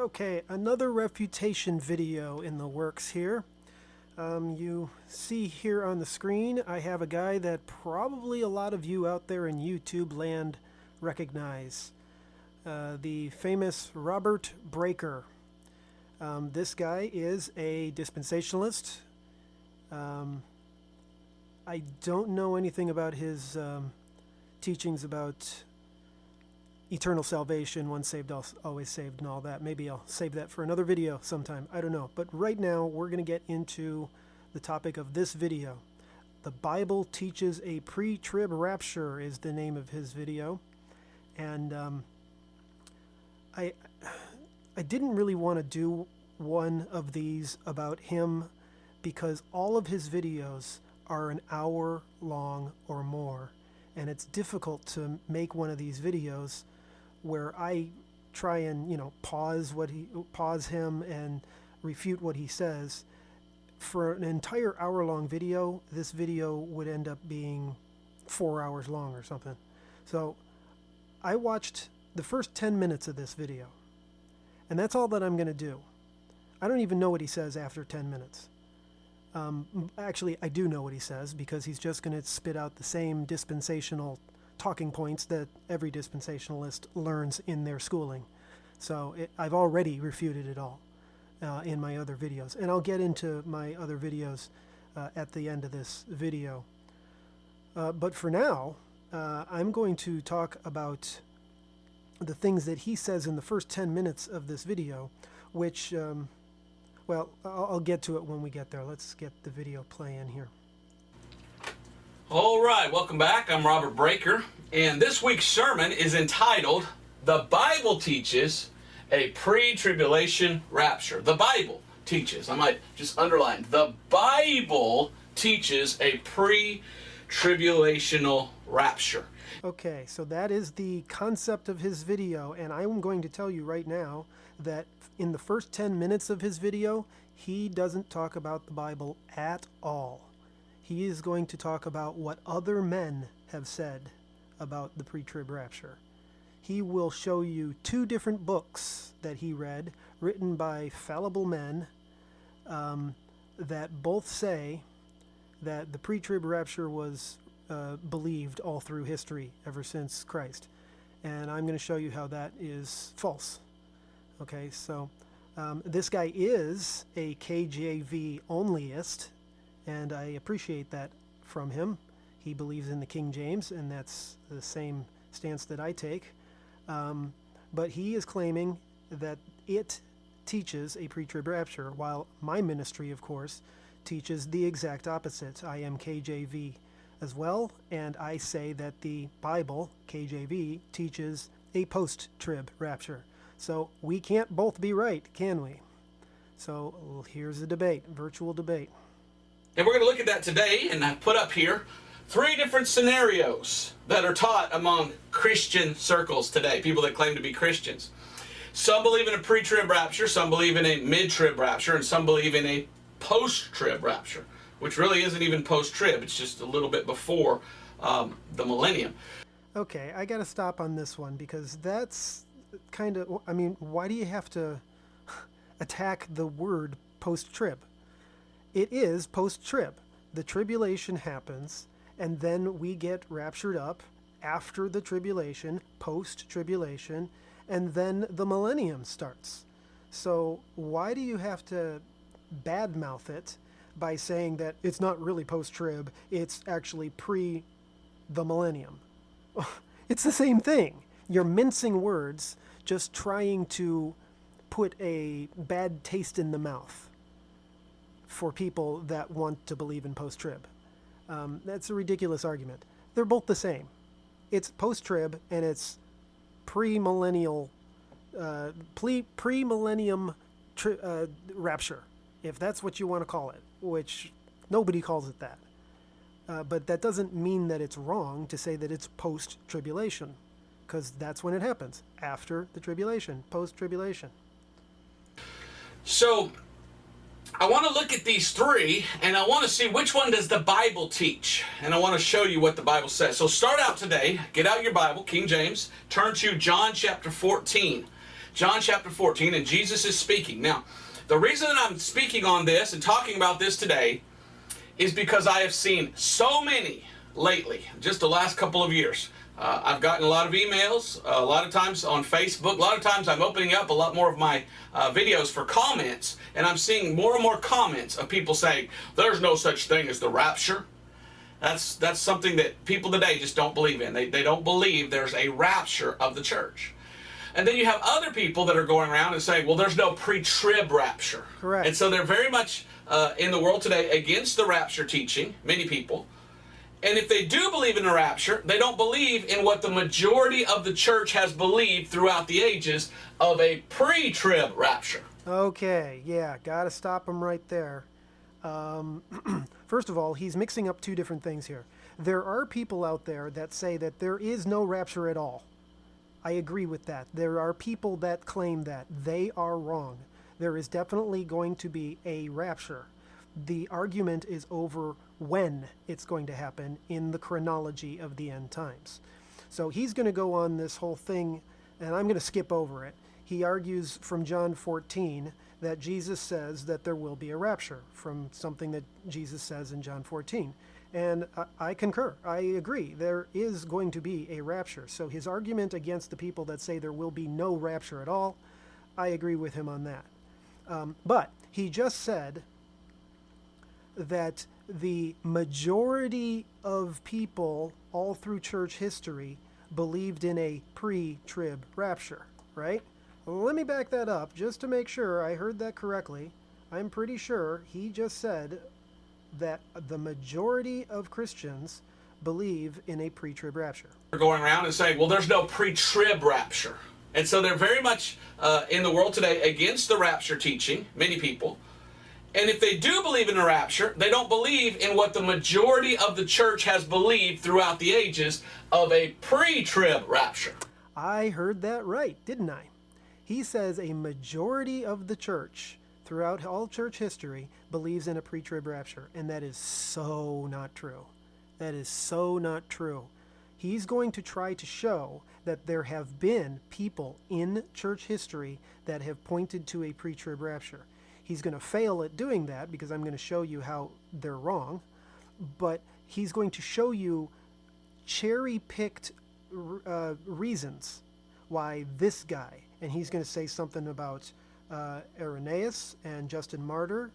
Okay, another refutation video in the works here. You see here on the screen, I have a guy that probably a lot of you out there in YouTube land recognize. The famous Robert Breaker. This guy is a dispensationalist. I don't know anything about his teachings about eternal salvation, once saved, always saved, and all that. Maybe I'll save that for another video sometime. I don't know. But right now, we're going to get into the topic of this video. The Bible teaches a pre-trib rapture is the name of his video. And I didn't really want to do one of these about him because all of his videos are an hour long or more. And it's difficult to make one of these videos where I try and, pause him and refute what he says. For an entire hour-long video, this video would end up being 4 hours long or something. So I watched the first 10 minutes of this video, and that's all that I'm going to do. I don't even know what he says after 10 minutes. Actually, I do know what he says because he's just going to spit out the same dispensational talking points that every dispensationalist learns in their schooling. So I've already refuted it all in my other videos. And I'll get into my other videos at the end of this video. But for now, I'm going to talk about the things that he says in the first 10 minutes of this video, which, well, I'll get to it when we get there. Let's get the video playing here. All right, welcome back. I'm Robert Breaker, and this week's sermon is entitled, The Bible Teaches a Pre-Tribulation Rapture. The Bible teaches, I might just underline, the Bible teaches a pre-tribulational rapture. Okay, so that is the concept of his video, and I'm going to tell you right now that in the first 10 minutes of his video, he doesn't talk about the Bible at all. He is going to talk about what other men have said about the pre-trib rapture. He will show you 2 different books that he read, written by fallible men, that both say that the pre-trib rapture was believed all through history ever since Christ. And I'm going to show you how that is false. Okay, so this guy is a KJV onlyist, and I appreciate that from him. He believes in the King James, and that's the same stance that I take. But he is claiming that it teaches a pre-trib rapture, while my ministry, of course, teaches the exact opposite. I am KJV as well, and I say that the Bible, KJV, teaches a post-trib rapture. So we can't both be right, can we? So here's a debate, virtual debate. And we're going to look at that today, and I've put up here 3 different scenarios that are taught among Christian circles today, people that claim to be Christians. Some believe in a pre-trib rapture, some believe in a mid-trib rapture, and some believe in a post-trib rapture, which really isn't even post-trib, it's just a little bit before the millennium. Okay, I got to stop on this one because that's kind of, I mean, why do you have to attack the word post-trib? It is post-trib. The tribulation happens, and then we get raptured up after the tribulation, post-tribulation, and then the millennium starts. So why do you have to badmouth it by saying that it's not really post-trib, it's actually pre the millennium? It's the same thing. You're mincing words, just trying to put a bad taste in the mouth for people that want to believe in post-trib. That's a ridiculous argument. They're both the same. It's post-trib and it's pre-millennial, pre-millennium rapture, if that's what you want to call it, which nobody calls it that. But that doesn't mean that it's wrong to say that it's post-tribulation, because that's when it happens, after the tribulation, post-tribulation. So I want to look at these 3, and I want to see which one does the Bible teach. And I want to show you what the Bible says. So start out today, get out your Bible, King James, turn to John chapter 14. John chapter 14, and Jesus is speaking. Now, the reason that I'm speaking on this and talking about this today is because I have seen so many lately, just the last couple of years. I've gotten a lot of emails, a lot of times on Facebook. A lot of times I'm opening up a lot more of my videos for comments, and I'm seeing more and more comments of people saying, there's no such thing as the rapture. That's something that people today just don't believe in. They don't believe there's a rapture of the church. And then you have other people that are going around and saying, well, there's no pre-trib rapture. Correct. And so they're very much in the world today against the rapture teaching, many people. And if they do believe in the rapture, they don't believe in what the majority of the church has believed throughout the ages of a pre-trib rapture. Okay, yeah, got to stop him right there. First of all, he's mixing up two different things here. There are people out there that say that there is no rapture at all. I agree with that. There are people that claim that. They are wrong. There is definitely going to be a rapture. The argument is over when it's going to happen in the chronology of the end times. So he's going to go on this whole thing, and I'm going to skip over it. He argues from John 14 that Jesus says that there will be a rapture, from something that Jesus says in John 14. And I concur. I agree. There is going to be a rapture. So his argument against the people that say there will be no rapture at all, I agree with him on that. But he just said that the majority of people all through church history believed in a pre-trib rapture, right? Let me back that up just to make sure I heard that correctly. I'm pretty sure he just said that the majority of Christians believe in a pre-trib rapture. They're going around and saying, well, there's no pre-trib rapture. And so they're very much in the world today against the rapture teaching, many people. And if they do believe in the rapture, they don't believe in what the majority of the church has believed throughout the ages of a pre-trib rapture. I heard that right, didn't I? He says a majority of the church throughout all church history believes in a pre-trib rapture, and that is so not true. That is so not true. He's going to try to show that there have been people in church history that have pointed to a pre-trib rapture. He's going to fail at doing that because I'm going to show you how they're wrong, but he's going to show you cherry-picked reasons why this guy, and he's going to say something about Irenaeus and Justin Martyr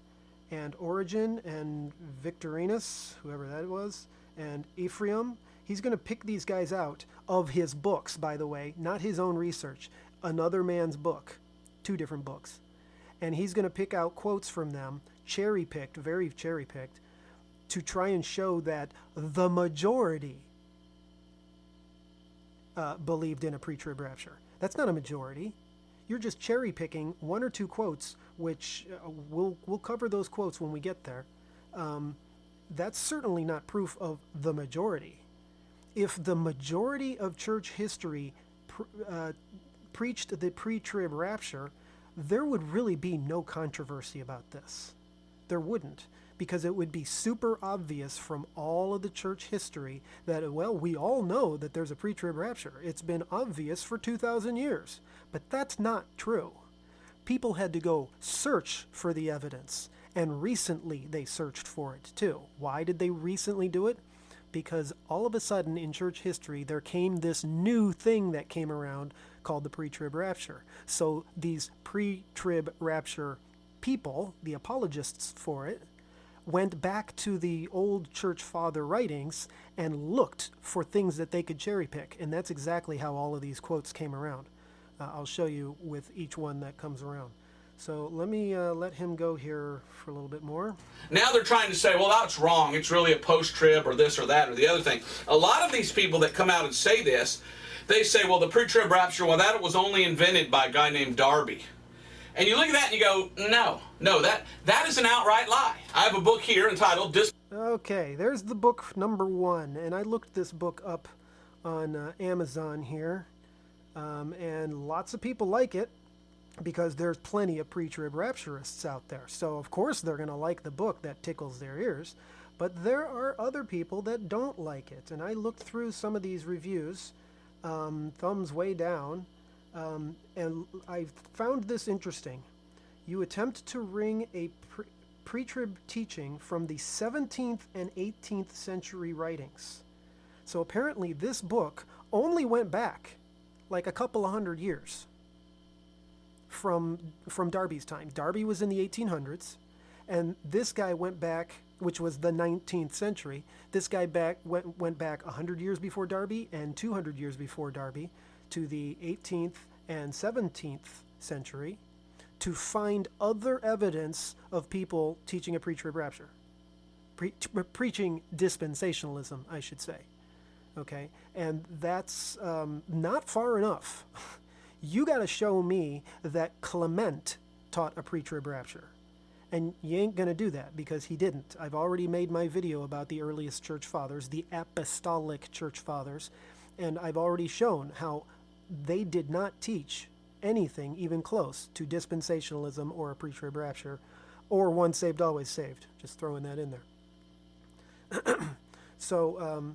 and Origen and Victorinus, whoever that was, and Ephraim. He's going to pick these guys out of his books, by the way, not his own research, another man's book, two different books. And he's going to pick out quotes from them, cherry-picked, very cherry-picked, to try and show that the majority believed in a pre-trib rapture. That's not a majority. You're just cherry-picking one or two quotes, which we'll cover those quotes when we get there. That's certainly not proof of the majority. If the majority of church history preached the pre-trib rapture, there would really be no controversy about this. There wouldn't, because it would be super obvious from all of the church history that, well, we all know that there's a pre-trib rapture. It's been obvious for 2,000 years. But that's not true. People had to go search for the evidence, and recently they searched for it too. Why did they recently do it? Because all of a sudden in church history there came this new thing that came around called the pre-trib rapture. So these pre-trib rapture people, the apologists for it, went back to the old church father writings and looked for things that they could cherry pick. And that's exactly how all of these quotes came around. I'll show you with each one that comes around. So let me let him go here for a little bit more. Now they're trying to say, well, that's wrong. It's really a post-trib or this or that or the other thing. A lot of these people that come out and say this, they say, well, the pre-trib rapture, well, that was only invented by a guy named Darby. And you look at that and you go, no, that is an outright lie. I have a book here entitled Okay, there's the book number 1. And I looked this book up on Amazon here. And lots of people like it because there's plenty of pre-trib rapturists out there. So, of course, they're going to like the book that tickles their ears. But there are other people that don't like it. And I looked through some of these reviews, thumbs way down. And I found this interesting. You attempt to wring a pre-trib teaching from the 17th and 18th century writings. So apparently this book only went back like a couple of hundred years from Darby's time. Darby was in the 1800s, and this guy went back, which was the 19th century. This guy went back 100 years before Darby and 200 years before Darby to the 18th and 17th century to find other evidence of people teaching a pre-trib rapture. Preaching dispensationalism, I should say. Okay? And that's not far enough. You got to show me that Clement taught a pre-trib rapture. And you ain't going to do that because he didn't. I've already made my video about the earliest church fathers, the apostolic church fathers, and I've already shown how they did not teach anything even close to dispensationalism or a pre-trib rapture or once saved, always saved. Just throwing that in there. So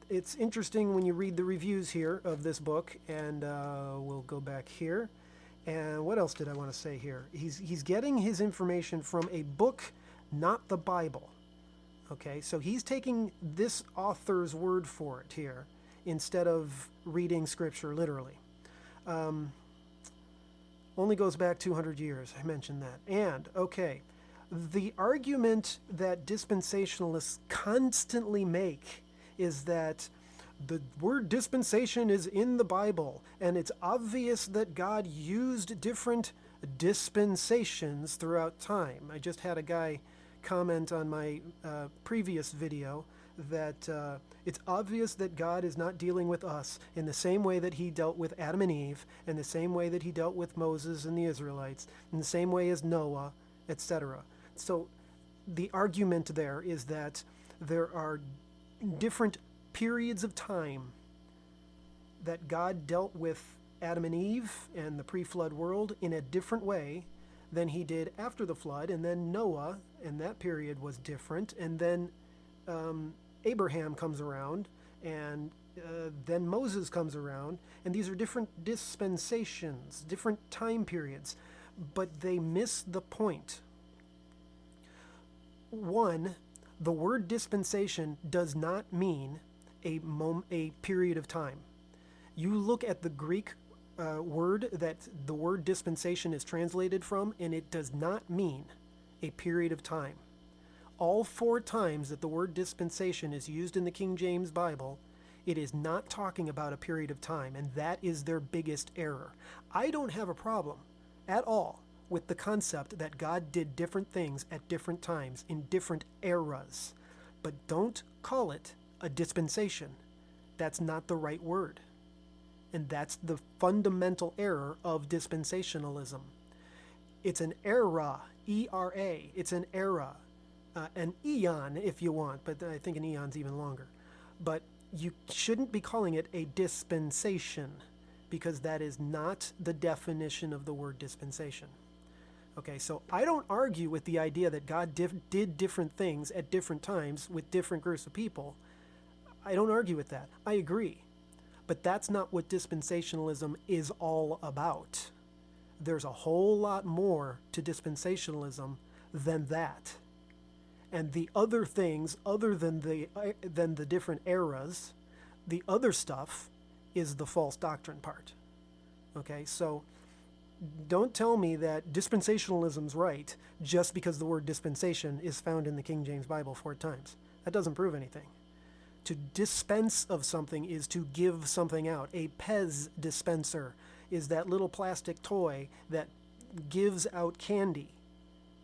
it's interesting when you read the reviews here of this book, and we'll go back here. And what else did I want to say here? He's getting his information from a book, not the Bible. Okay, so he's taking this author's word for it here instead of reading scripture literally. Only goes back 200 years. I mentioned that. And, okay, the argument that dispensationalists constantly make is that the word dispensation is in the Bible, and it's obvious that God used different dispensations throughout time. I just had a guy comment on my previous video that it's obvious that God is not dealing with us in the same way that he dealt with Adam and Eve, in the same way that he dealt with Moses and the Israelites, in the same way as Noah, etc. So the argument there is that there are different periods of time that God dealt with Adam and Eve and the pre-flood world in a different way than he did after the flood, and then Noah, and that period was different, and then Abraham comes around, and then Moses comes around, and these are different dispensations, different time periods, but they miss the point. One, the word dispensation does not mean a period of time. You look at the Greek word that the word dispensation is translated from, and it does not mean a period of time. All 4 times that the word dispensation is used in the King James Bible, it is not talking about a period of time, and that is their biggest error. I don't have a problem at all with the concept that God did different things at different times in different eras, but don't call it a dispensation. That's not the right word. And that's the fundamental error of dispensationalism. It's an era, E-R-A. It's an era, an eon if you want, but I think an eon's even longer. But you shouldn't be calling it a dispensation because that is not the definition of the word dispensation. Okay, so I don't argue with the idea that God did different things at different times with different groups of people. I don't argue with that. I agree. But that's not what dispensationalism is all about. There's a whole lot more to dispensationalism than that. And the other things, other than the different eras, the other stuff is the false doctrine part. Okay, so don't tell me that dispensationalism's right just because the word dispensation is found in the King James Bible 4 times. That doesn't prove anything. To dispense of something is to give something out. A Pez dispenser is that little plastic toy that gives out candy.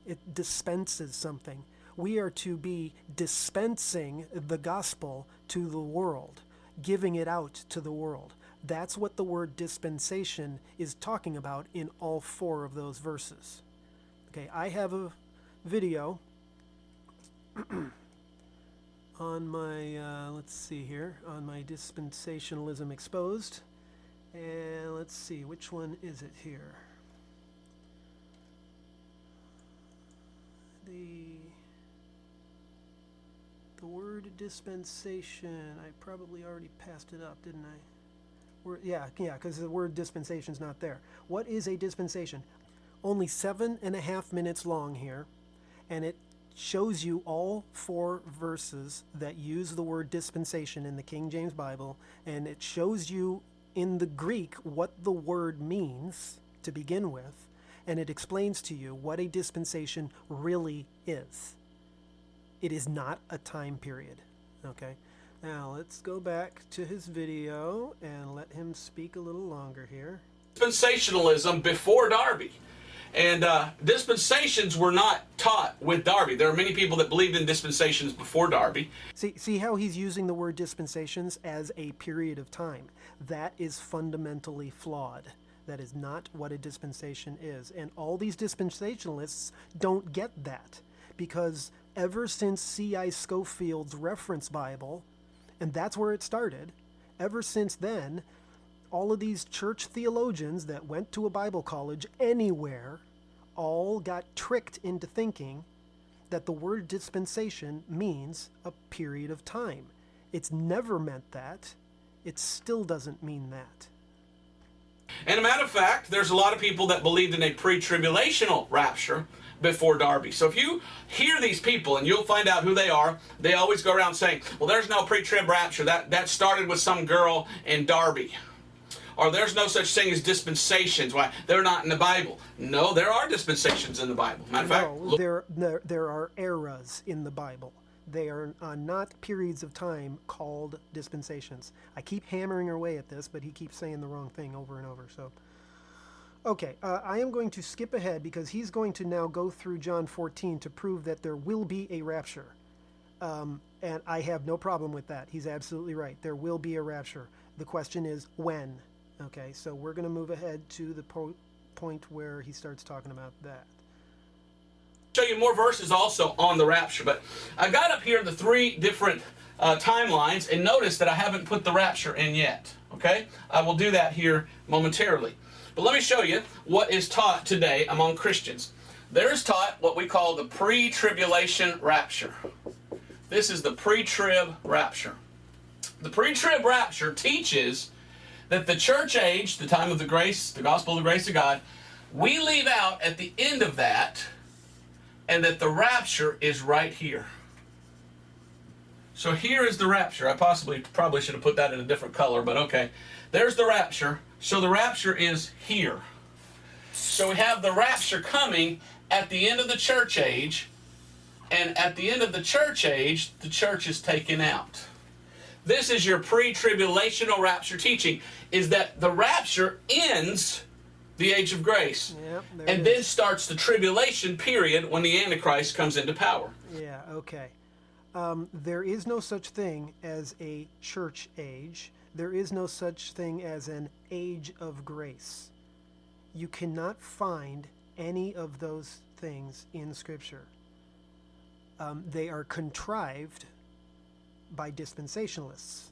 It dispenses something. We are to be dispensing the gospel to the world, giving it out to the world. That's what the word dispensation is talking about in all 4 of those verses. Okay, I have a video on my, let's see here, on my dispensationalism exposed. And let's see, which one is it here? The word dispensation, I probably already passed it up, didn't I? Yeah, because the word dispensation's not there. What is a dispensation? Only 7.5 minutes long here, and it shows you all 4 verses that use the word dispensation in the King James Bible, and it shows you in the Greek what the word means to begin with, and it explains to you what a dispensation really is. It is not a time period. Okay? Now let's go back to his video and let him speak a little longer here. Dispensationalism before Darby. And dispensations were not taught with Darby. There are many people that believed in dispensations before Darby. See how he's using the word dispensations as a period of time. That is fundamentally flawed. That is not what a dispensation is. And all these dispensationalists don't get that, because ever since C.I. Scofield's reference Bible, and that's where it started, ever since then, all of these church theologians that went to a Bible college anywhere all got tricked into thinking that the word dispensation means a period of time. It's never meant that. It still doesn't mean that. And a matter of fact, there's a lot of people that believed in a pre-tribulational rapture before Darby. So if you hear these people, and you'll find out who they are, they always go around saying, well, there's no pre-trib rapture. That started with some girl in Darby. Or there's no such thing as dispensations. Why? They're not in the Bible. No, there are dispensations in the Bible. Matter of fact, no, there are eras in the Bible. They are not periods of time called dispensations. I keep hammering away at this, but he keeps saying the wrong thing over and over. So, okay, I am going to skip ahead because he's going to now go through John 14 to prove that there will be a rapture. And I have no problem with that. He's absolutely right. There will be a rapture. The question is when. Okay, so we're going to move ahead to the point where he starts talking about that. Show you more verses also on the rapture, but I got up here the 3 different timelines, and notice that I haven't put the rapture in yet. Okay, I will do that here momentarily, but let me show you what is taught today among Christians. There is taught what we call the pre-tribulation rapture. This is the pre-trib rapture. The pre-trib rapture teaches that the church age, the time of the grace, the gospel of the grace of God, we leave out at the end of that, and that the rapture is right here. So here is the rapture. I probably should have put that in a different color, but okay. There's the rapture. So the rapture is here. So we have the rapture coming at the end of the church age, and at the end of the church age, the church is taken out. This is your pre-tribulational rapture teaching, is that the rapture ends the age of grace. Yep, and then starts the tribulation period when the Antichrist comes into power. Yeah, okay. There is no such thing as a church age. There is no such thing as an age of grace. You cannot find any of those things in Scripture. They are contrived by dispensationalists.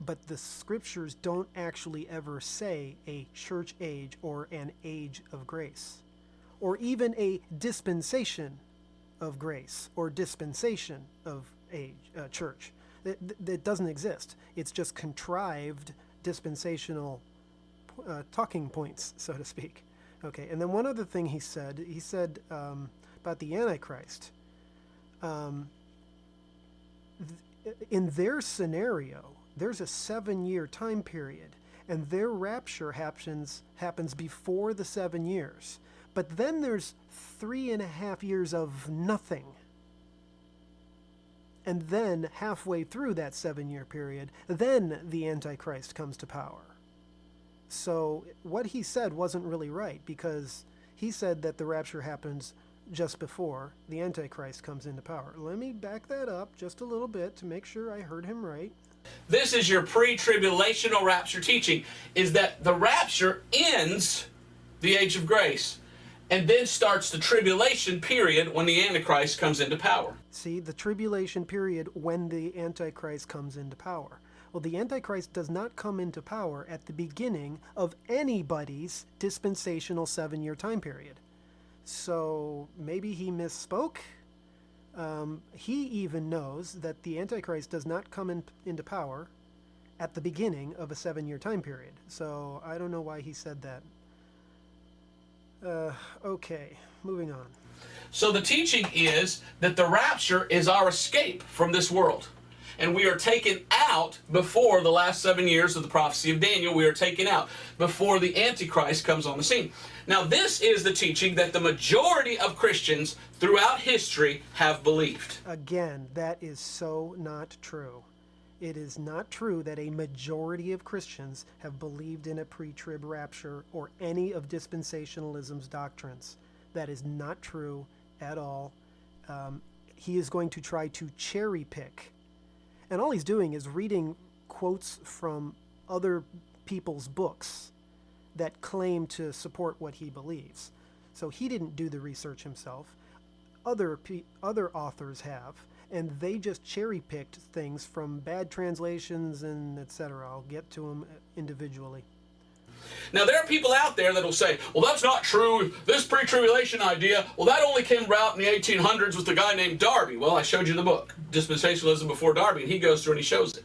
But the Scriptures don't actually ever say a church age or an age of grace, or even a dispensation of grace or dispensation of church. That doesn't exist. It's just contrived dispensational talking points, so to speak. Okay, and then one other thing he said about the Antichrist. In their scenario, there's a 7-year time period, and their rapture happens before the 7 years. But then there's 3.5 years of nothing. And then halfway through that 7-year period, then the Antichrist comes to power. So what he said wasn't really right, because he said that the rapture happens just before the Antichrist comes into power. Let me back that up just a little bit to make sure I heard him right. This is your pre-tribulational rapture teaching, is that the rapture ends the age of grace and then starts the tribulation period when the Antichrist comes into power. See, the tribulation period when the Antichrist comes into power. Well, the Antichrist does not come into power at the beginning of anybody's dispensational 7-year time period. So maybe he misspoke. He even knows that the Antichrist does not come into power at the beginning of a 7-year time period. So I don't know why he said that. Okay, moving on. So the teaching is that the rapture is our escape from this world. And we are taken out before the last 7 years of the prophecy of Daniel. We are taken out before the Antichrist comes on the scene. Now, this is the teaching that the majority of Christians throughout history have believed. Again, that is so not true. It is not true that a majority of Christians have believed in a pre-trib rapture or any of dispensationalism's doctrines. That is not true at all. He is going to try to cherry pick. And all he's doing is reading quotes from other people's books that claim to support what he believes. So he didn't do the research himself. Other authors have, and they just cherry-picked things from bad translations and etc. I'll get to them individually. Now, there are people out there that will say, well, that's not true. This pre-tribulation idea, well, that only came about in the 1800s with a guy named Darby. Well, I showed you the book, Dispensationalism Before Darby, and he goes through and he shows it.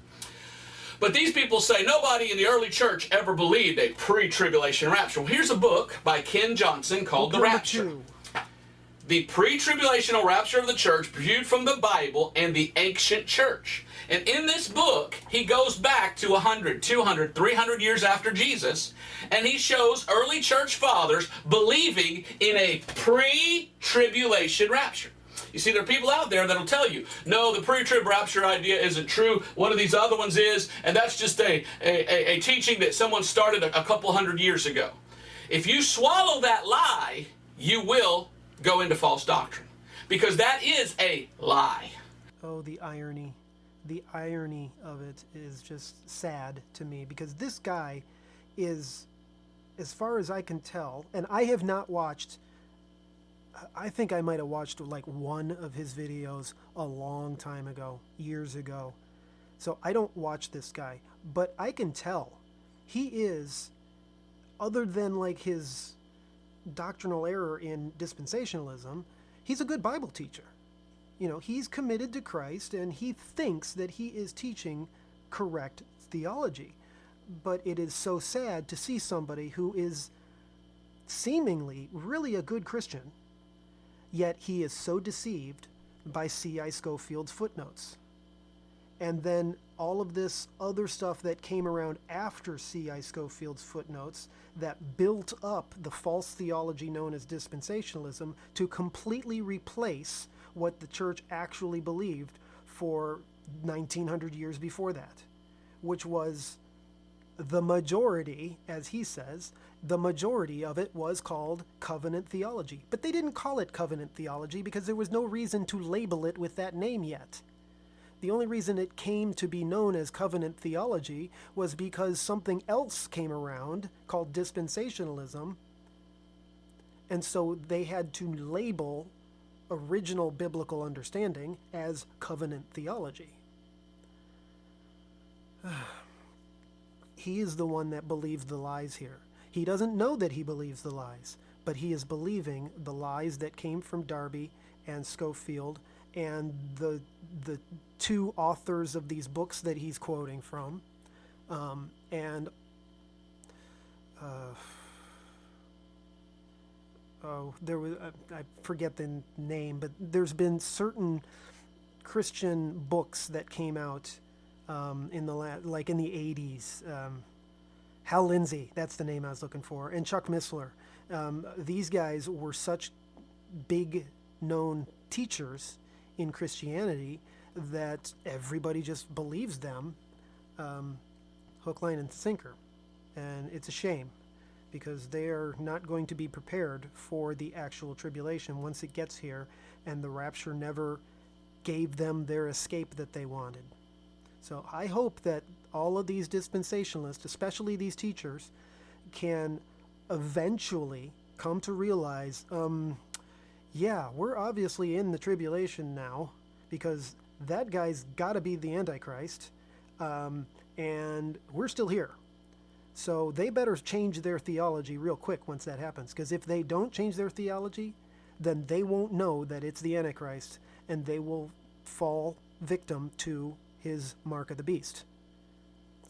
But these people say nobody in the early church ever believed a pre-tribulation rapture. Well, here's a book by Ken Johnson called The Rapture. The pre-tribulational rapture of the church viewed from the Bible and the ancient church. And in this book, he goes back to 100, 200, 300 years after Jesus, and he shows early church fathers believing in a pre-tribulation rapture. You see, there are people out there that will tell you, no, the pre-trib rapture idea isn't true. One of these other ones is, and that's just a teaching that someone started a couple hundred years ago. If you swallow that lie, you will go into false doctrine, because that is a lie. Oh, the irony. The irony of it is just sad to me, because this guy is, as far as I can tell, and I have not watched, I think I might have watched like one of his videos a long time ago, years ago. So I don't watch this guy, but I can tell he is, other than like his doctrinal error in dispensationalism, he's a good Bible teacher. You know, he's committed to Christ, and he thinks that he is teaching correct theology. But it is so sad to see somebody who is seemingly really a good Christian, yet he is so deceived by C.I. Scofield's footnotes. And then all of this other stuff that came around after C.I. Scofield's footnotes that built up the false theology known as dispensationalism to completely replace what the church actually believed for 1900 years before that, which was the majority, as he says, the majority of it was called covenant theology. But they didn't call it covenant theology because there was no reason to label it with that name yet. The only reason it came to be known as covenant theology was because something else came around called dispensationalism, and so they had to label original biblical understanding as covenant theology. He is the one that believes the lies here. He doesn't know that he believes the lies, but he is believing the lies that came from Darby and Scofield and the two authors of these books that he's quoting from. There was, I forget the name, but there's been certain Christian books that came out in the like in the 80s. Hal Lindsey, that's the name I was looking for, and Chuck Missler. These guys were such big known teachers in Christianity that everybody just believes them hook, line, and sinker. And it's a shame, because they are not going to be prepared for the actual tribulation once it gets here, and the rapture never gave them their escape that they wanted. So I hope that all of these dispensationalists, especially these teachers, can eventually come to realize, yeah, we're obviously in the tribulation now, because that guy's got to be the Antichrist, and we're still here. So they better change their theology real quick once that happens, because if they don't change their theology, then they won't know that it's the Antichrist, and they will fall victim to his mark of the beast.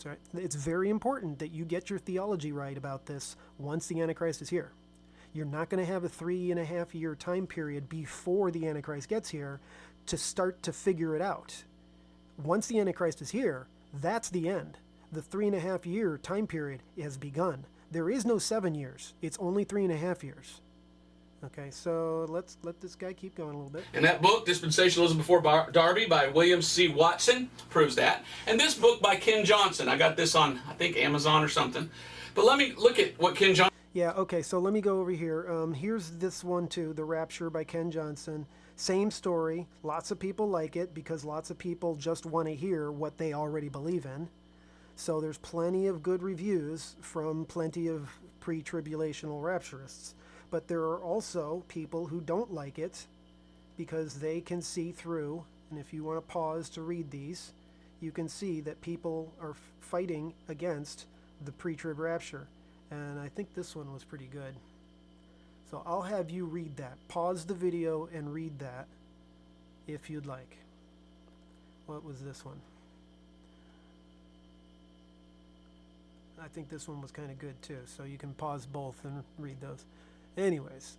Right? It's very important that you get your theology right about this once the Antichrist is here. You're not going to have a 3.5 year time period before the Antichrist gets here to start to figure it out. Once the Antichrist is here, that's the end. The 3.5 year time period has begun. There is no 7 years. It's only 3.5 years. Okay, so let's let this guy keep going a little bit. And that book, Dispensationalism Before Darby by William C. Watson, proves that. And this book by Ken Johnson, I got this on, I think, Amazon or something. But let me look at what Ken Johnson... Yeah, okay, so let me go over here. Here's this one too, The Rapture by Ken Johnson. Same story. Lots of people like it because lots of people just want to hear what they already believe in. So there's plenty of good reviews from plenty of pre-tribulational rapturists. But there are also people who don't like it because they can see through, and if you want to pause to read these, you can see that people are fighting against the pre-trib rapture. And I think this one was pretty good. So I'll have you read that. Pause the video and read that if you'd like. What was this one? I think this one was kind of good too, so you can pause both and read those. Anyways,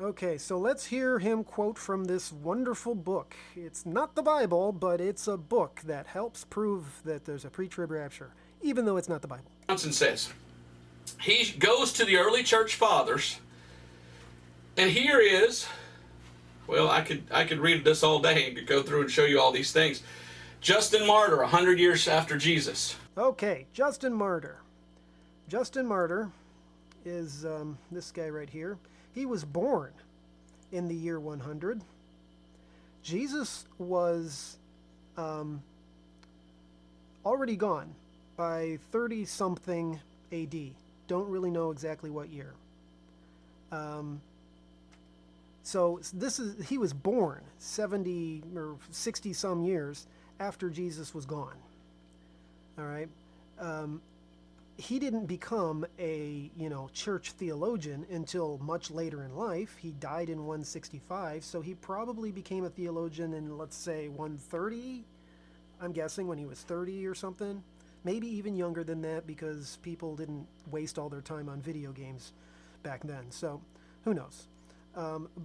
okay, so let's hear him quote from this wonderful book. It's not the Bible, but it's a book that helps prove that there's a pre-trib rapture, even though it's not the Bible. Johnson says, he goes to the early church fathers, and here is, well, I could read this all day and could go through and show you all these things. Justin Martyr, 100 years after Jesus. Okay, Justin Martyr. Justin Martyr is this guy right here. He was born in the year 100. Jesus was already gone by 30-something AD. Don't really know exactly what year. So he was born 70 or 60 some years after Jesus was gone. All right. He didn't become a church theologian until much later in life. He died in 165, so he probably became a theologian in, let's say, 130. I'm guessing when he was 30 or something. Maybe even younger than that, because people didn't waste all their time on video games back then. So who knows?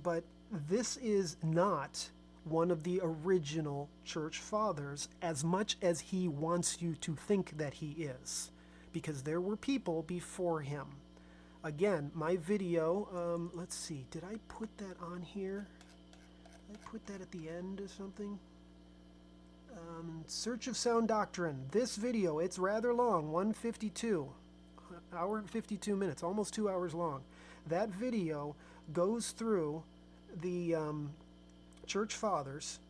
But this is not one of the original church fathers as much as he wants you to think that he is, because there were people before him. Again, my video, let's see, did I put that on here? Did I put that at the end or something? Search of Sound Doctrine. This video, it's rather long, 152, hour and 52 minutes, almost 2 hours long. That video goes through the church fathers,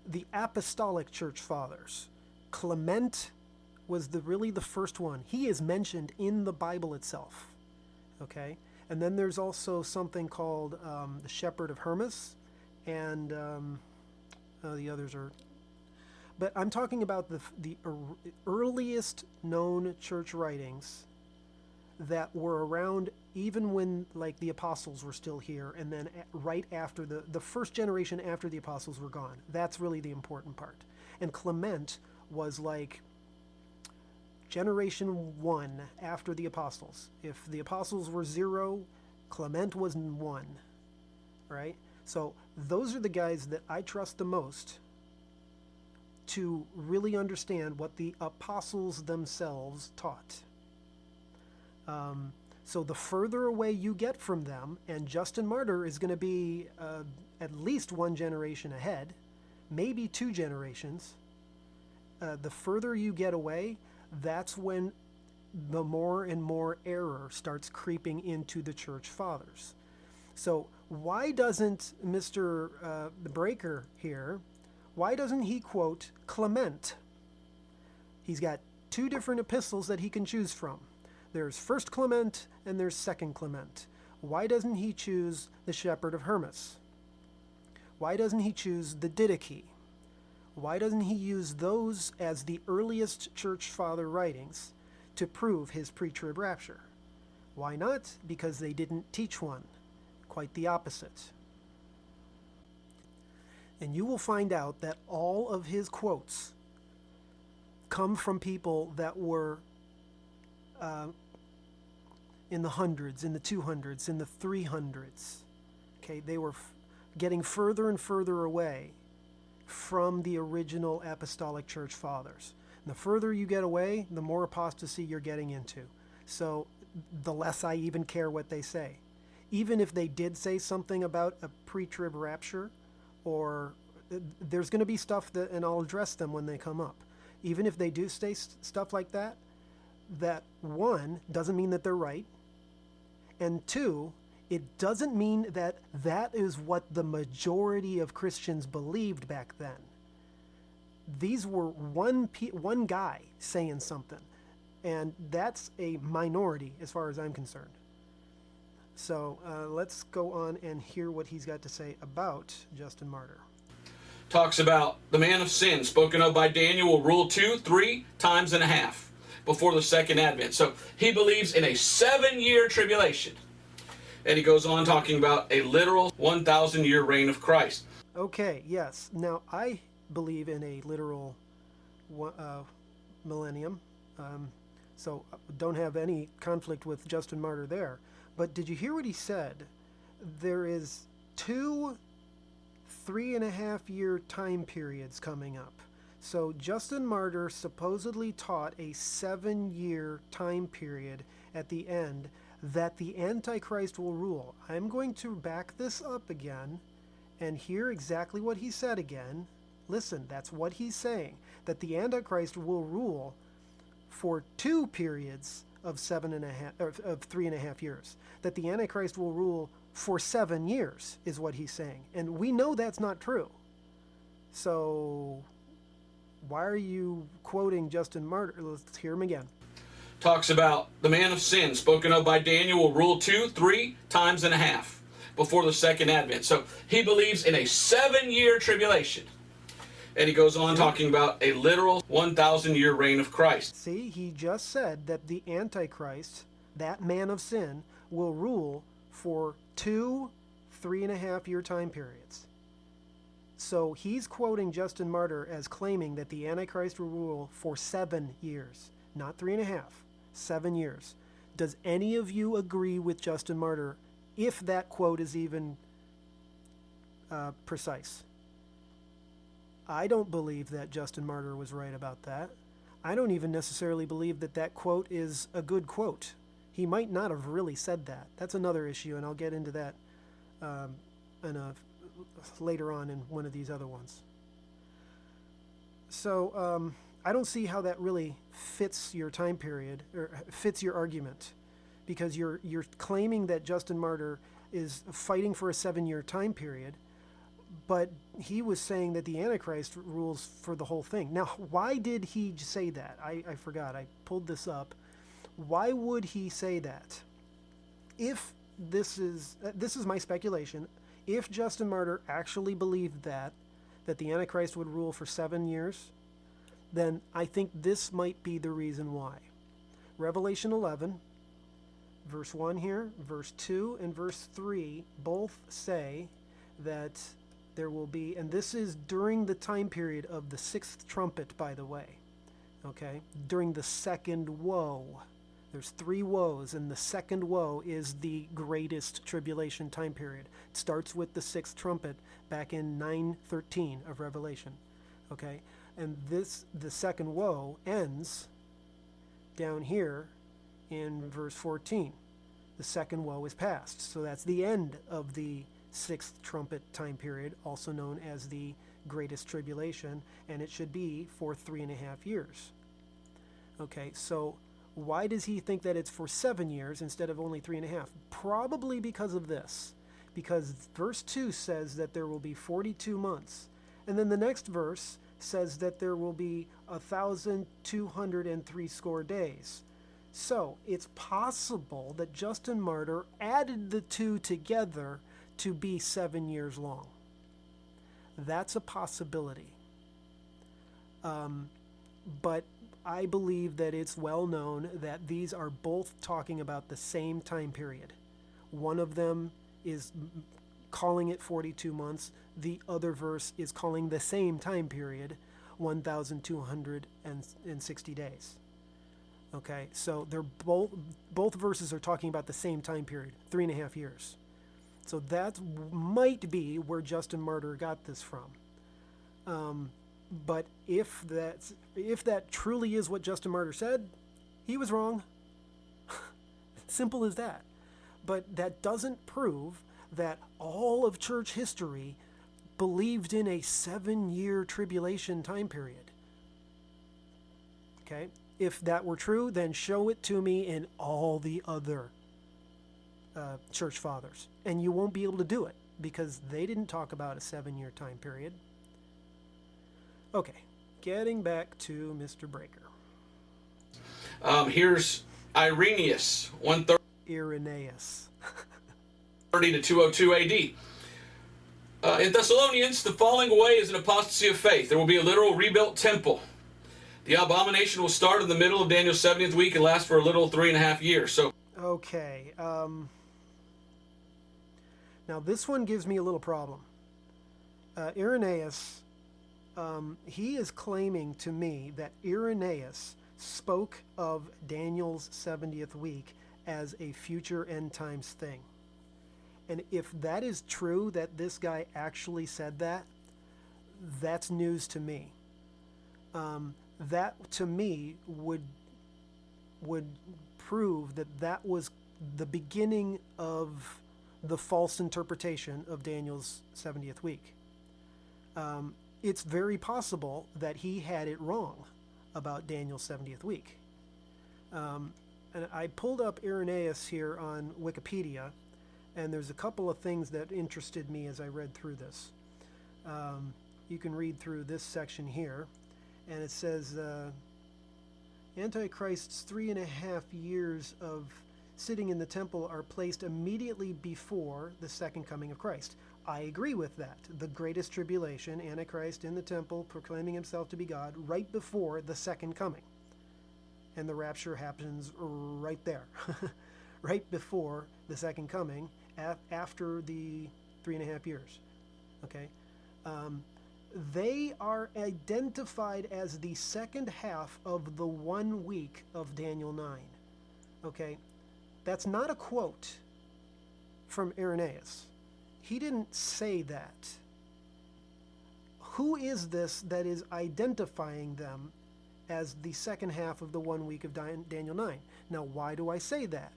the apostolic church fathers. Clement was really the first one. He is mentioned in the Bible itself. Okay? And then there's also something called the Shepherd of Hermas, and the others are... But I'm talking about the earliest known church writings that were around even when, like, the apostles were still here, and then right after the first generation after the apostles were gone. That's really the important part. And Clement was like generation 1 after the apostles. If the apostles were 0, Clement was 1, right? So those are the guys that I trust the most to really understand what the apostles themselves taught. So the further away you get from them, and Justin Martyr is going to be at least 1 generation ahead, maybe 2 generations, the further you get away, that's when the more and more error starts creeping into the church fathers. So why doesn't Mr. The Breaker here, why doesn't he quote Clement? He's got 2 different epistles that he can choose from. There's First Clement and there's Second Clement. Why doesn't he choose the Shepherd of Hermas? Why doesn't he choose the Didache? Why doesn't he use those as the earliest church father writings to prove his pre-trib rapture? Why not? Because they didn't teach one. Quite the opposite. And you will find out that all of his quotes come from people that were in the hundreds, in the 200s, in the 300s. Okay, they were getting further and further away from the original apostolic church fathers. And the further you get away, the more apostasy you're getting into. So the less I even care what they say. Even if they did say something about a pre-trib rapture, or there's going to be stuff that, and I'll address them when they come up. Even if they do say stuff like that, that one, doesn't mean that they're right. And two, it doesn't mean that that is what the majority of Christians believed back then. These were one guy saying something, and that's a minority as far as I'm concerned. So let's go on and hear what he's got to say about Justin Martyr. Talks about the man of sin spoken of by Daniel will rule 2-3 times and a half before the second advent. So he believes in a 7-year tribulation. And he goes on talking about a literal 1,000-year reign of Christ. Okay, yes. Now, I believe in a literal millennium. So don't have any conflict with Justin Martyr there. But did you hear what he said? There is 2 3.5-year time periods coming up. So Justin Martyr supposedly taught a 7-year time period at the end that the Antichrist will rule. I'm going to back this up again and hear exactly what he said again. Listen, that's what he's saying, that the Antichrist will rule for 2 periods of 3.5 years. That the Antichrist will rule for 7 years is what he's saying. And we know that's not true. So why are you quoting Justin Martyr? Let's hear him again. Talks about the man of sin spoken of by Daniel will rule 2-3 times and a half before the second advent. So he believes in a 7-year tribulation. And he goes on talking about a literal 1,000-year reign of Christ. See, he just said that the Antichrist, that man of sin, will rule for 2 3.5-year time periods. So he's quoting Justin Martyr as claiming that the Antichrist will rule for 7 years, not 3.5, 7 years. Does any of you agree with Justin Martyr if that quote is even precise? I don't believe that Justin Martyr was right about that. I don't even necessarily believe that that quote is a good quote. He might not have really said that. That's another issue, and I'll get into that later on in one of these other ones. So I don't see how that really fits your time period, or fits your argument, because you're claiming that Justin Martyr is fighting for a 7-year time period, but he was saying that the Antichrist rules for the whole thing. Now, why did he say that? I forgot. I pulled this up. Why would he say that? If this is my speculation, if Justin Martyr actually believed that the Antichrist would rule for 7 years, then I think this might be the reason why. Revelation 11, verse 1 here, verse 2 and verse 3 both say that there will be, and this is during the time period of the 6th trumpet, by the way, okay, during the second woe. There's 3 woes, and the second woe is the greatest tribulation time period. It starts with the 6th trumpet back in 9:13 of Revelation, okay? And the second woe ends down here in verse 14. The second woe is past. So that's the end of the 6th trumpet time period, also known as the greatest tribulation, and it should be for 3.5 years. Okay, so why does he think that it's for 7 years instead of only 3.5? Probably because of this. Because verse 2 says that there will be 42 months. And then the next verse says that there will be 1,260 days. So it's possible that Justin Martyr added the two together to be 7 years long. That's a possibility. But I believe that it's well known that these are both talking about the same time period. One of them is calling it 42 months. The other verse is calling the same time period 1,260 days. Okay, so they're both verses are talking about the same time period, 3.5 years. So that might be where Justin Martyr got this from. But if that truly is what Justin Martyr said, he was wrong. Simple as that. But that doesn't prove that all of church history believed in a 7-year tribulation time period. Okay? If that were true, then show it to me in all the other church fathers. And you won't be able to do it because they didn't talk about a 7-year time period. Okay, getting back to Mr. Breaker. Here's Irenaeus, 130 Irenaeus. to 202 AD. In Thessalonians, the falling away is an apostasy of faith. There will be a literal rebuilt temple. The abomination will start in the middle of Daniel's 70th week and last for a little 3.5 years. So, okay. Now this one gives me a little problem. Irenaeus, he is claiming to me that Irenaeus spoke of Daniel's 70th week as a future end times thing. And if that is true, that this guy actually said that, that's news to me. That to me would prove that that was the beginning of the false interpretation of Daniel's 70th week. It's very possible that he had it wrong about Daniel's 70th week. And I pulled up Irenaeus here on Wikipedia, and there's a couple of things that interested me as I read through this. You can read through this section here, and it says, Antichrist's 3.5 years of sitting in the temple are placed immediately before the second coming of Christ. I agree with that. The greatest tribulation, Antichrist in the temple proclaiming himself to be God, right before the second coming. And the rapture happens right there, right before the second coming, after the 3.5 years. Okay? They are identified as the second half of the 1 week of Daniel 9. Okay? That's not a quote from Irenaeus. He didn't say that. Who is this that is identifying them as the second half of the 1 week of Daniel 9? Now, why do I say that?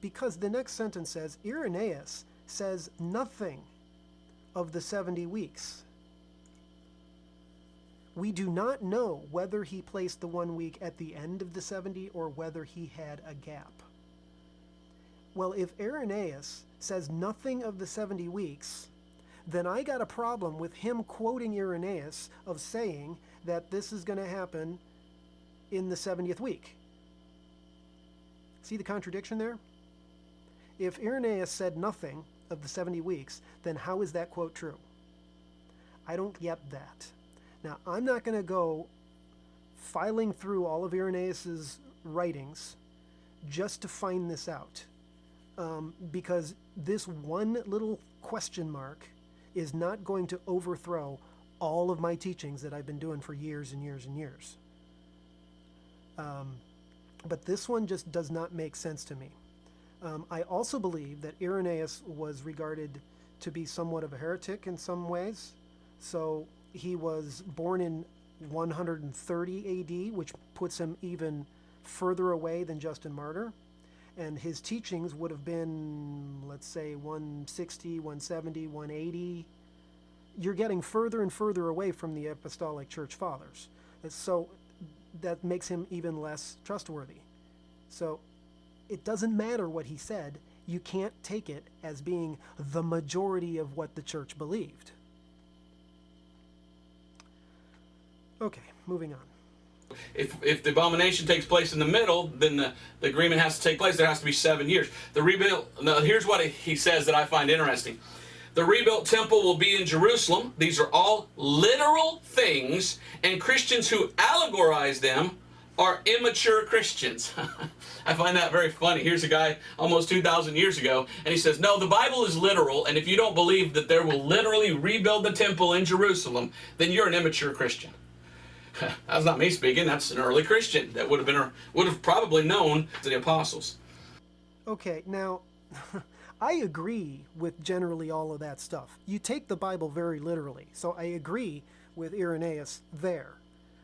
Because the next sentence says, Irenaeus says nothing of the 70 weeks. We do not know whether he placed the 1 week at the end of the 70 or whether he had a gap. Well, if Irenaeus says nothing of the 70 weeks, then I got a problem with him quoting Irenaeus of saying that this is going to happen in the 70th week. See the contradiction there? If Irenaeus said nothing of the 70 weeks, then how is that quote true? I don't get that. Now, I'm not going to go filing through all of Irenaeus's writings just to find this out. Because this one little question mark is not going to overthrow all of my teachings that I've been doing for years and years and years. But this one just does not make sense to me. I also believe that Irenaeus was regarded to be somewhat of a heretic in some ways. So he was born in 130 AD, which puts him even further away than Justin Martyr. And his teachings would have been, let's say, 160, 170, 180. You're getting further and further away from the apostolic church fathers. And so that makes him even less trustworthy. So it doesn't matter what he said. You can't take it as being the majority of what the church believed. Okay, moving on. If the abomination takes place in the middle, then the agreement has to take place. There has to be 7 years. The rebuilt. Now, here's what he says that I find interesting. The rebuilt temple will be in Jerusalem. These are all literal things, and Christians who allegorize them are immature Christians. I find that very funny. Here's a guy almost 2,000 years ago, and he says, no, the Bible is literal, and if you don't believe that there will literally rebuild the temple in Jerusalem, then you're an immature Christian. That's not me speaking. That's an early Christian that would have probably known the apostles. Okay, now, I agree with generally all of that stuff. You take the Bible very literally, so I agree with Irenaeus there.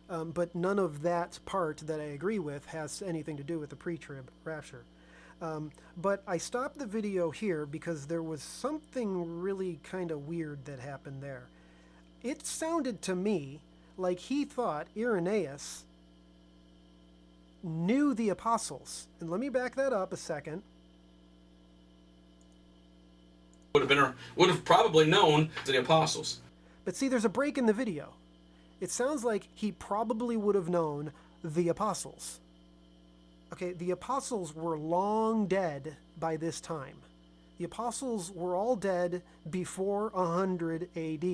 But none of that part that I agree with has anything to do with the pre-trib rapture. But I stopped the video here because there was something really kind of weird that happened there. It sounded to me like he thought Irenaeus knew the apostles. And let me back that up a second. Would have probably known the apostles. But see, there's a break in the video. It sounds like he probably would have known the apostles. Okay, the apostles were long dead by this time. The apostles were all dead before 100 AD.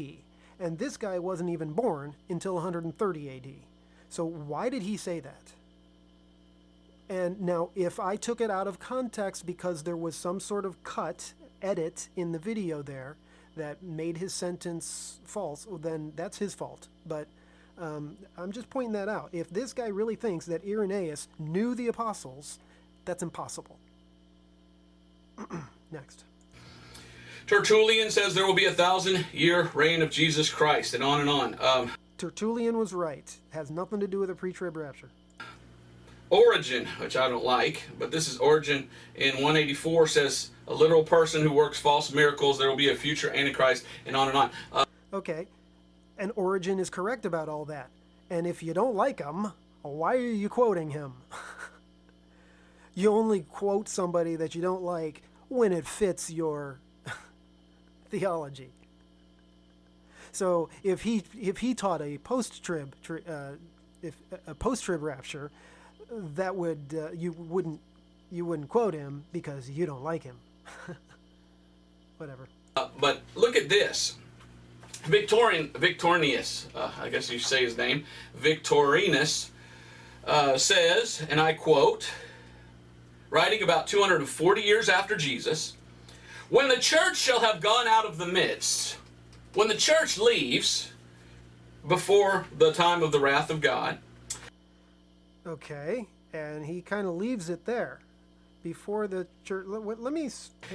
And this guy wasn't even born until 130 AD. So why did he say that? And now, if I took it out of context because there was some sort of edit in the video there that made his sentence false, well, then that's his fault. But I'm just pointing that out. If this guy really thinks that Irenaeus knew the apostles, that's impossible. Next. Tertullian says there will be a 1,000-year reign of Jesus Christ, and on and on. Tertullian was right. Has nothing to do with the pre-trib rapture. Origen, which I don't like, but this is Origen in 184, says a literal person who works false miracles, there will be a future Antichrist, and on and on. Okay, and Origen is correct about all that. And if you don't like him, why are you quoting him? You only quote somebody that you don't like when it fits your theology. So if he taught a post-trib rapture, that would you wouldn't quote him because you don't like him. Whatever. But look at this. Victorinus, I guess you say his name, Victorinus says, and I quote, writing about 240 years after Jesus, when the church shall have gone out of the midst, when the church leaves before the time of the wrath of God. Okay, and he kind of leaves it there. Before the church, let me...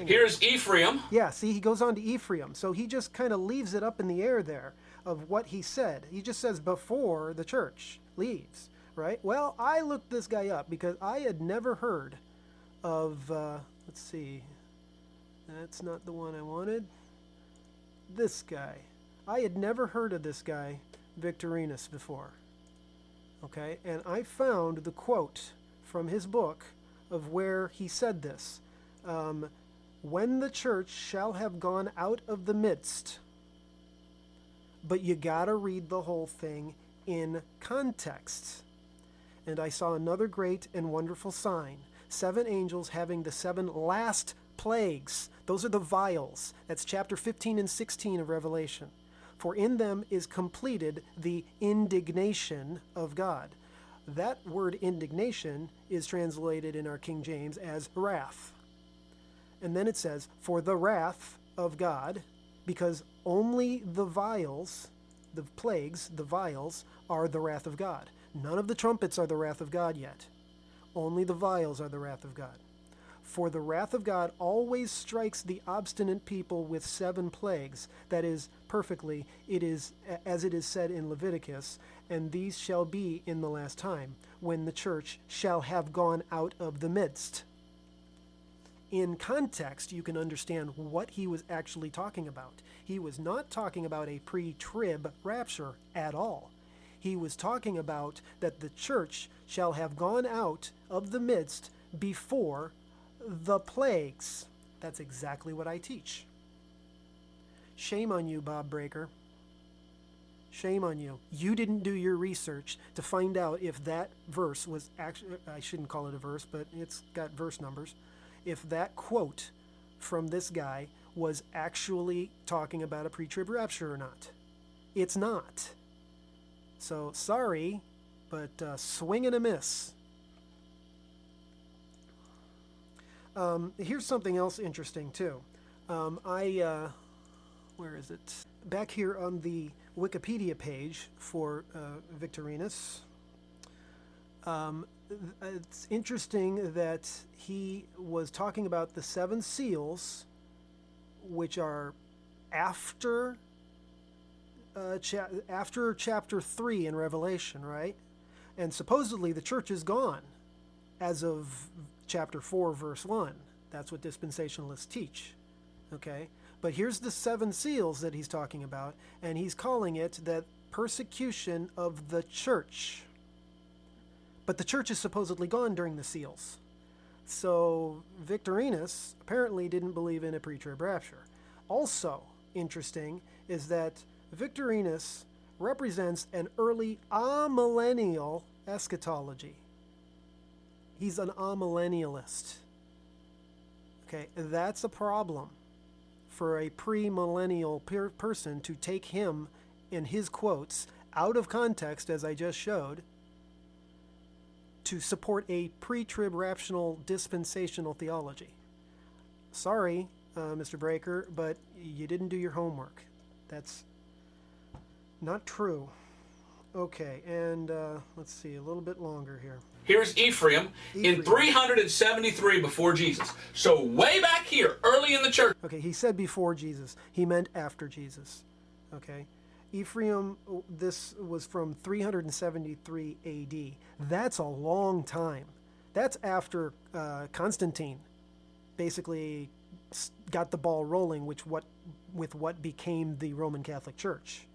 Here's Ephraim. Yeah, see, he goes on to Ephraim. So he just kind of leaves it up in the air there of what he said. He just says before the church leaves, right? Well, I looked this guy up because I had never heard of, let's see, that's not the one I wanted. This guy. I had never heard of this guy, Victorinus, before. Okay, and I found the quote from his book of where he said this. When the church shall have gone out of the midst. But you gotta read the whole thing in context. And I saw another great and wonderful sign. 7 angels having the 7 last plagues. Those are the vials. That's chapter 15 and 16 of Revelation. For in them is completed the indignation of God. That word indignation is translated in our King James as wrath. And then it says, for the wrath of God, because only the vials, the plagues, the vials, are the wrath of God. None of the trumpets are the wrath of God yet. Only the vials are the wrath of God. For the wrath of God always strikes the obstinate people with 7 plagues. That is, perfectly, it is as it is said in Leviticus, and these shall be in the last time, when the church shall have gone out of the midst. In context, you can understand what he was actually talking about. He was not talking about a pre-trib rapture at all. He was talking about that the church shall have gone out of the midst before the plagues. That's exactly what I teach. Shame on you, Bob Breaker. Shame on you. You didn't do your research to find out if that verse was actually, I shouldn't call it a verse, but it's got verse numbers. If that quote from this guy was actually talking about a pre-trib rapture or not. It's not. So, sorry, but swing and a miss. Here's something else interesting, too. Where where is it? Back here on the Wikipedia page for Victorinus. It's interesting that he was talking about the 7 seals, which are after chapter 3 in Revelation, right? And supposedly the church is gone as of chapter 4, verse 1. That's what dispensationalists teach, okay? But here's the 7 seals that he's talking about, and he's calling it that persecution of the church. But the church is supposedly gone during the seals. So Victorinus apparently didn't believe in a pre-trib rapture. Also interesting is that Victorinus represents an early amillennial eschatology. He's an amillennialist. Okay, that's a problem for a pre-millennial person to take him in his quotes out of context, as I just showed, to support a pre-trib raptional dispensational theology. Sorry, Mr. Breaker, but you didn't do your homework. That's not true. Okay, and let's see, a little bit longer here. Here's Ephraim in 373 before Jesus. So way back here, early in the church. Okay, he said before Jesus. He meant after Jesus. Okay. Ephraim, this was from 373 AD. That's a long time. That's after Constantine basically got the ball rolling with what became the Roman Catholic Church.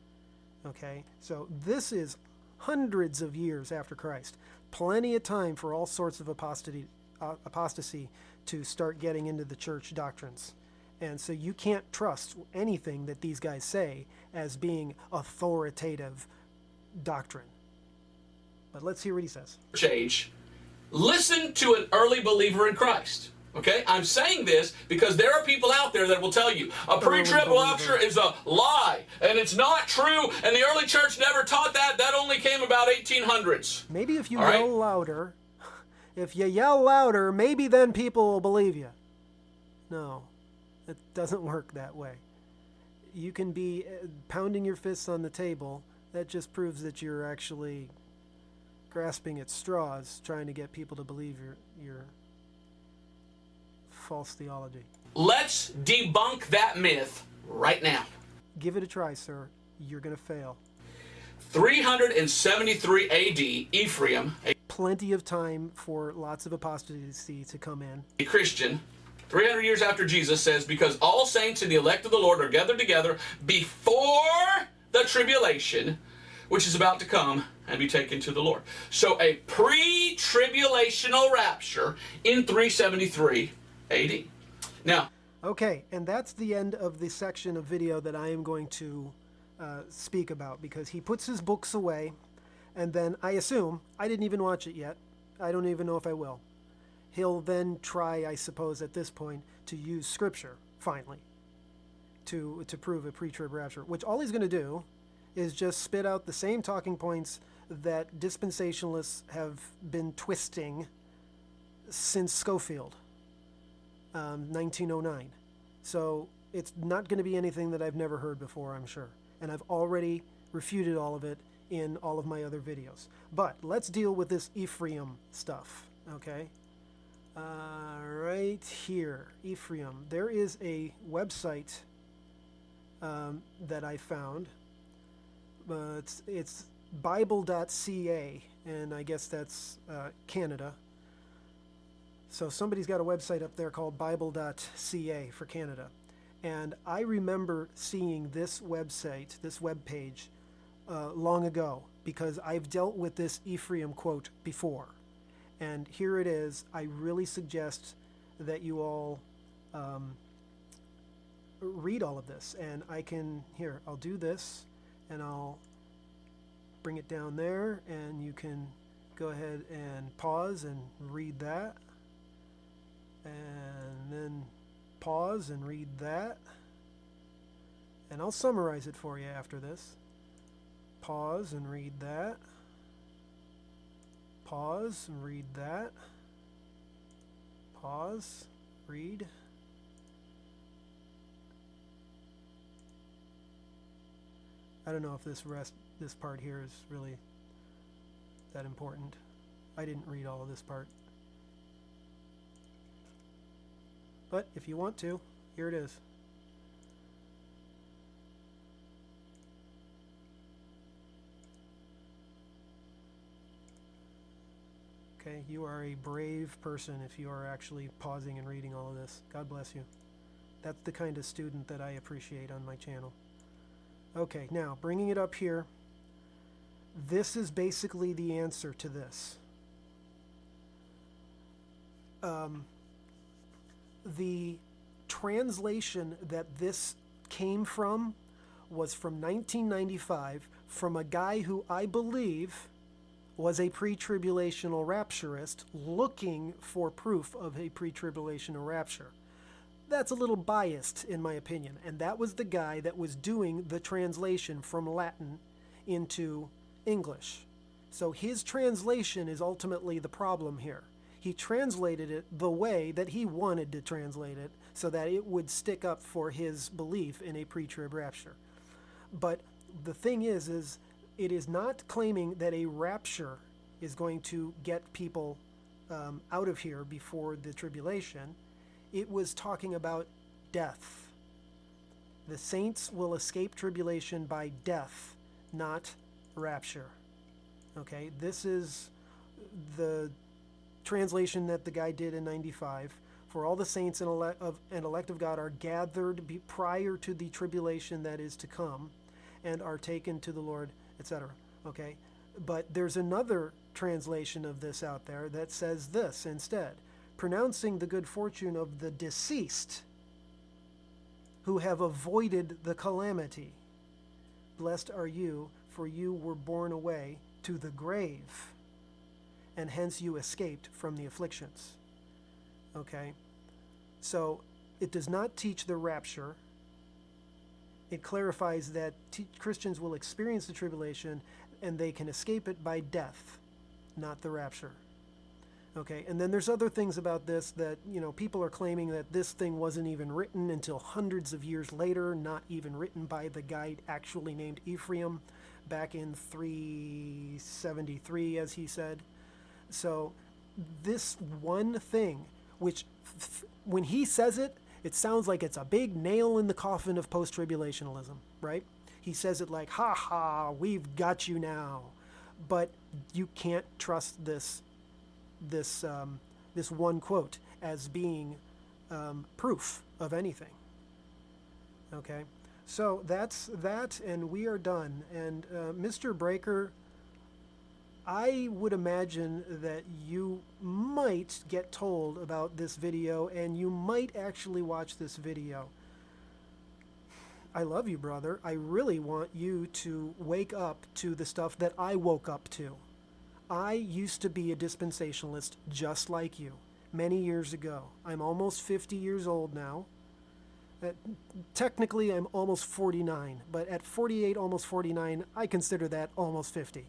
Okay, so this is hundreds of years after Christ. Plenty of time for all sorts of apostasy to start getting into the church doctrines. And so you can't trust anything that these guys say as being authoritative doctrine. But let's hear what he says. Age, listen to an early believer in Christ. Okay? I'm saying this because there are people out there that will tell you a pre-trib rapture is a lie and it's not true and the early church never taught that. That only came about 1800s. Maybe if you yell louder, maybe then people will believe you. No, it doesn't work that way. You can be pounding your fists on the table. That just proves that you're actually grasping at straws, trying to get people to believe your false theology. Let's debunk that myth right now. Give it a try, sir. You're going to fail. 373 AD, Ephraim, plenty of time for lots of apostasy to come in. A Christian, 300 years after Jesus, says, because all saints and the elect of the Lord are gathered together before the tribulation, which is about to come and be taken to the Lord. So a pre-tribulational rapture in 373 AD. Now, okay, and that's the end of the section of video that I am going to speak about, because he puts his books away, and then I assume, I didn't even watch it yet, I don't even know if I will, he'll then try, I suppose at this point, to use scripture, finally, to prove a pre-trib rapture, which all he's going to do is just spit out the same talking points that dispensationalists have been twisting since Schofield. 1909. So it's not going to be anything that I've never heard before, I'm sure. And I've already refuted all of it in all of my other videos. But let's deal with this Ephraim stuff, okay? Right here, Ephraim. There is a website that I found. It's Bible.ca, and I guess that's Canada. So somebody's got a website up there called Bible.ca for Canada. And I remember seeing this website, this webpage, long ago, because I've dealt with this Ephraim quote before. And here it is. I really suggest that you all read all of this. And I can, here, I'll do this, and I'll bring it down there, and you can go ahead and pause and read that. And then pause and read that. And I'll summarize it for you after this. Pause and read that. Pause and read that. Pause, read. I don't know if this part here is really that important. I didn't read all of this part. But if you want to, here it is. Okay, you are a brave person if you are actually pausing and reading all of this. God bless you. That's the kind of student that I appreciate on my channel. Okay, now bringing it up here. This is basically the answer to this. The translation that this came from was from 1995 from a guy who I believe was a pre-tribulational rapturist looking for proof of a pre-tribulational rapture. That's a little biased in my opinion, and that was the guy that was doing the translation from Latin into English. So his translation is ultimately the problem here. He translated it the way that he wanted to translate it so that it would stick up for his belief in a pre-trib rapture. But the thing is it is not claiming that a rapture is going to get people out of here before the tribulation. It was talking about death. The saints will escape tribulation by death, not rapture. Okay, this is the translation that the guy did in 95. For all the saints and elect of God are gathered prior to the tribulation that is to come and are taken to the Lord, etc. Okay, but there's another translation of this out there that says this instead: pronouncing the good fortune of the deceased who have avoided the calamity. Blessed are you, for you were borne away to the grave, and hence you escaped from the afflictions. Okay, so it does not teach the rapture. It clarifies that Christians will experience the tribulation and they can escape it by death, not the rapture. Okay, and then there's other things about this that, you know, people are claiming that this thing wasn't even written until hundreds of years later, not even written by the guy actually named Ephraim back in 373, as he said. So this one thing, which when he says it, it sounds like it's a big nail in the coffin of post-tribulationalism, right? He says it like, ha ha, we've got you now. But you can't trust this one quote as being proof of anything. Okay, so that's that, and we are done. And Mr. Breaker, I would imagine that you might get told about this video, and you might actually watch this video. I love you, brother. I really want you to wake up to the stuff that I woke up to. I used to be a dispensationalist just like you many years ago. I'm almost 50 years old now. Technically, I'm almost 49, but at 48, almost 49, I consider that almost 50.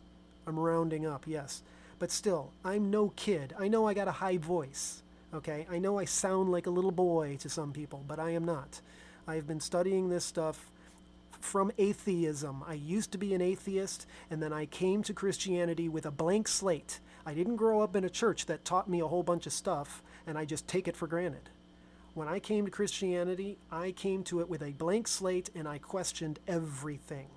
I'm rounding up, yes. But still, I'm no kid. I know I got a high voice, okay? I know I sound like a little boy to some people, but I am not. I've been studying this stuff from atheism. I used to be an atheist, and then I came to Christianity with a blank slate. I didn't grow up in a church that taught me a whole bunch of stuff, and I just take it for granted. When I came to Christianity, I came to it with a blank slate, and I questioned everything.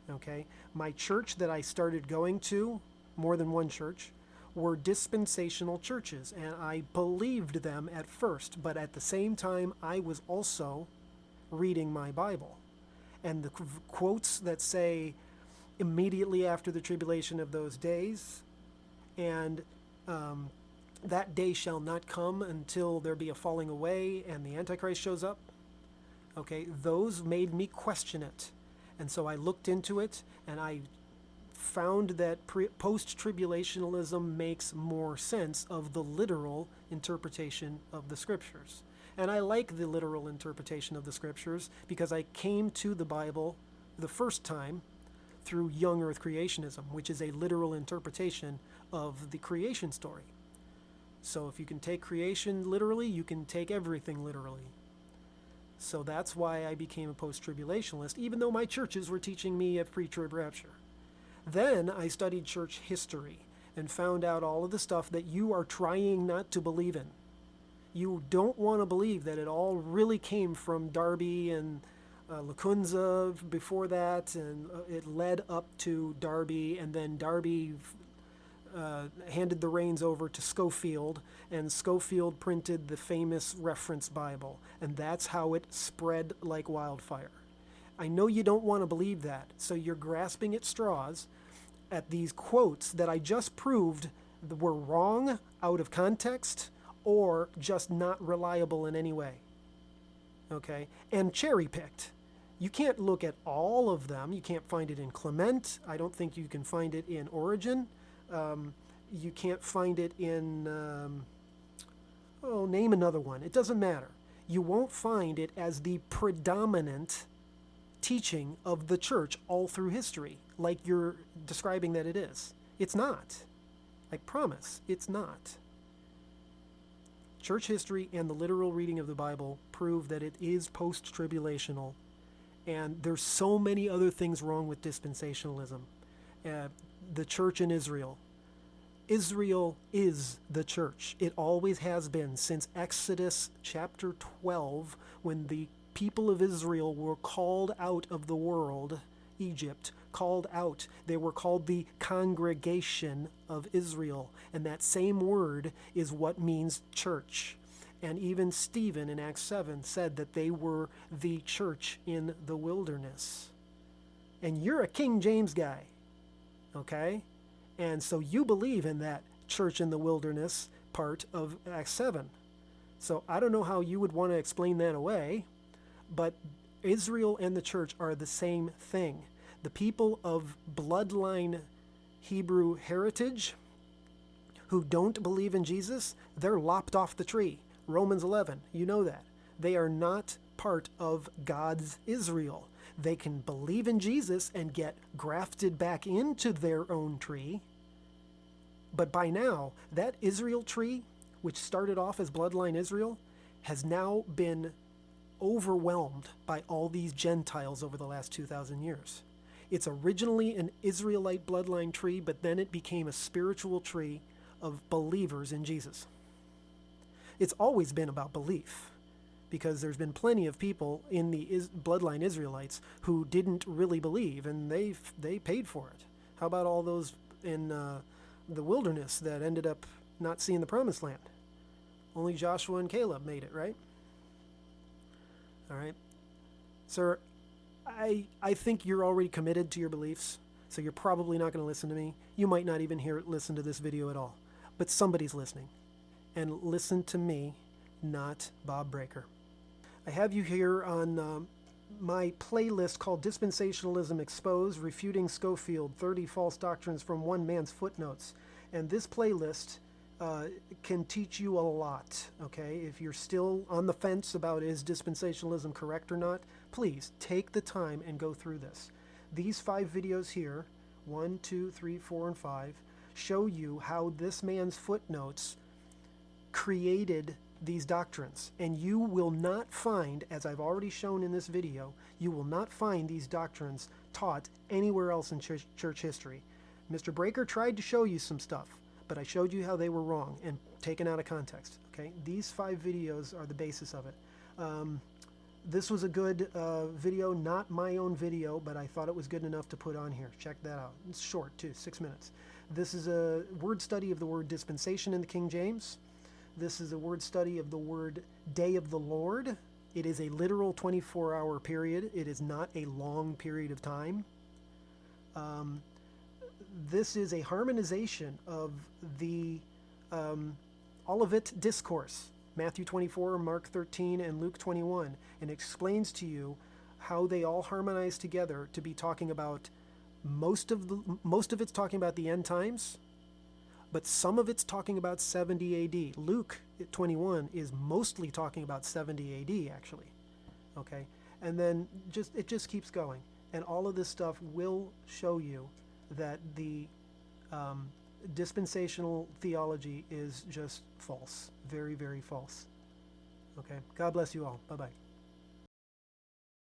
Okay? My church that I started going to, more than one church, were dispensational churches, and I believed them at first, but at the same time, I was also reading my Bible. And the quotes that say immediately after the tribulation of those days, and that day shall not come until there be a falling away and the Antichrist shows up, okay, those made me question it. And so I looked into it, and I found that post-tribulationalism makes more sense of the literal interpretation of the scriptures. And I like the literal interpretation of the scriptures because I came to the Bible the first time through young earth creationism, which is a literal interpretation of the creation story. So if you can take creation literally, you can take everything literally. So that's why I became a post-tribulationalist, even though my churches were teaching me a pre-trib rapture. Then I studied church history and found out all of the stuff that you are trying not to believe in. You don't want to believe that it all really came from Darby and Lacunza before that, and it led up to Darby, and then Darby handed the reins over to Schofield, and Schofield printed the famous reference Bible, and that's how it spread like wildfire. I know you don't want to believe that, so you're grasping at straws at these quotes that I just proved were wrong, out of context, or just not reliable in any way. Okay? And cherry-picked. You can't look at all of them. You can't find it in Clement. I don't think you can find it in Origen. You can't find it in, name another one. It doesn't matter. You won't find it as the predominant teaching of the church all through history, like you're describing that it is. It's not. I promise, it's not. Church history and the literal reading of the Bible prove that it is post-tribulational, and there's so many other things wrong with dispensationalism. The church in Israel. Israel is the church. It always has been since Exodus chapter 12, when the people of Israel were called out of the world, Egypt, called out. They were called the congregation of Israel. And that same word is what means church. And even Stephen in Acts 7 said that they were the church in the wilderness. And you're a King James guy, okay? And so you believe in that church in the wilderness part of Acts 7. So I don't know how you would want to explain that away, but Israel and the church are the same thing. The people of bloodline Hebrew heritage who don't believe in Jesus, they're lopped off the tree. Romans 11, you know that. They are not part of God's Israel. They can believe in Jesus and get grafted back into their own tree. But by now, that Israel tree, which started off as bloodline Israel, has now been overwhelmed by all these Gentiles over the last 2,000 years. It's originally an Israelite bloodline tree, but then it became a spiritual tree of believers in Jesus. It's always been about belief, because there's been plenty of people in the bloodline Israelites who didn't really believe, and they paid for it. How about all those in the wilderness that ended up not seeing the promised land? Only Joshua and Caleb made it, right? All right. Sir, I think you're already committed to your beliefs, so you're probably not going to listen to me. You might not even listen to this video at all. But somebody's listening. And listen to me, not Bob Breaker. I have you here on my playlist called Dispensationalism Exposed, Refuting Schofield, 30 False Doctrines from One Man's Footnotes. And this playlist can teach you a lot, okay? If you're still on the fence about is dispensationalism correct or not, please take the time and go through this. These 5 videos here, 1, 2, 3, 4, and 5, show you how this man's footnotes created these doctrines. And you will not find, as I've already shown in this video, you will not find these doctrines taught anywhere else in church history. Mr. Breaker tried to show you some stuff, but I showed you how they were wrong and taken out of context. Okay, these 5 videos are the basis of it. This was a good video, not my own video, but I thought it was good enough to put on here. Check that out. It's short too, 6 minutes. This is a word study of the word dispensation in the King James. This is a word study of the word day of the Lord. It is a literal 24-hour period. It is not a long period of time. This is a harmonization of the Olivet Discourse, Matthew 24, Mark 13, and Luke 21, and explains to you how they all harmonize together to be talking about most of it's talking about the end times, but some of it's talking about 70 AD. Luke 21 is mostly talking about 70 AD, actually. Okay, and then it just keeps going, and all of this stuff will show you that the dispensational theology is just false, very, very false. Okay, God bless you all. Bye-bye.